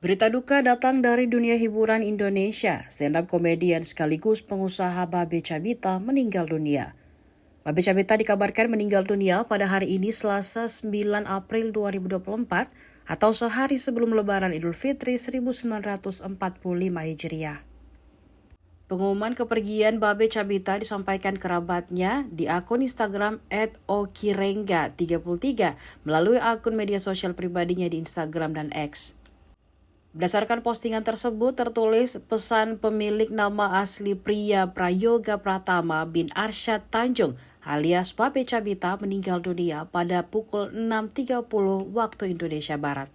Berita duka datang dari dunia hiburan Indonesia. Stand-up komedian sekaligus pengusaha Babe Cabita meninggal dunia. Babe Cabita dikabarkan meninggal dunia pada hari ini Selasa 9 April 2024 atau sehari sebelum Lebaran Idul Fitri 1945 Hijriah. Pengumuman kepergian Babe Cabita disampaikan kerabatnya di akun Instagram @okirengga33 melalui akun media sosial pribadinya di Instagram dan X. Berdasarkan postingan tersebut tertulis pesan pemilik nama asli pria Prayoga Pratama bin Arsyad Tanjung alias Babe Cabita meninggal dunia pada pukul 6.30 waktu Indonesia Barat.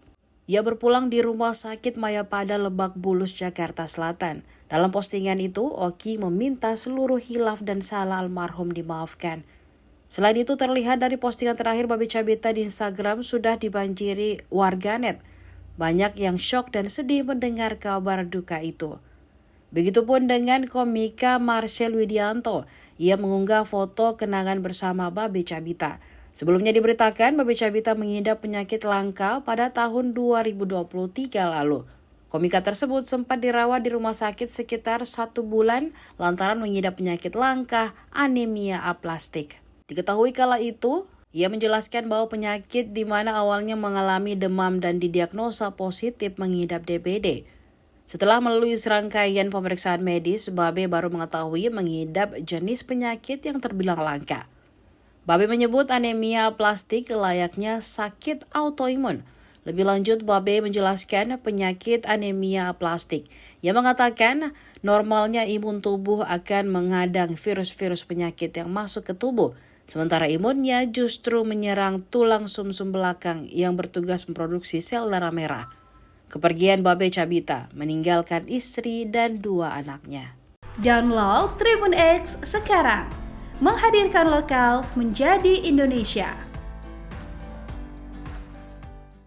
Ia berpulang di Rumah Sakit Mayapada Lebak Bulus, Jakarta Selatan. Dalam postingan itu, Oki meminta seluruh hilaf dan salah almarhum dimaafkan. Selain itu terlihat dari postingan terakhir Babe Cabita di Instagram sudah dibanjiri warganet. Banyak yang syok dan sedih mendengar kabar duka itu. Begitupun dengan komika Marcel Widianto. Ia mengunggah foto kenangan bersama Babe Cabita. Sebelumnya diberitakan Babe Cabita mengidap penyakit langka pada tahun 2023 lalu. Komika tersebut sempat dirawat di rumah sakit sekitar 1 bulan lantaran mengidap penyakit langka anemia aplastik. Diketahui kala itu, ia menjelaskan bahwa penyakit di mana awalnya mengalami demam dan didiagnosa positif mengidap DBD. Setelah melalui serangkaian pemeriksaan medis, Babe baru mengetahui mengidap jenis penyakit yang terbilang langka. Babe menyebut anemia aplastik layaknya sakit autoimun. Lebih lanjut, Babe menjelaskan penyakit anemia aplastik. Ia mengatakan normalnya imun tubuh akan menghadang virus-virus penyakit yang masuk ke tubuh. Sementara imunnya justru menyerang tulang sumsum belakang yang bertugas memproduksi sel darah merah. Kepergian Babe Cabita meninggalkan istri dan 2 anaknya. Download Tribun X sekarang, menghadirkan lokal menjadi Indonesia.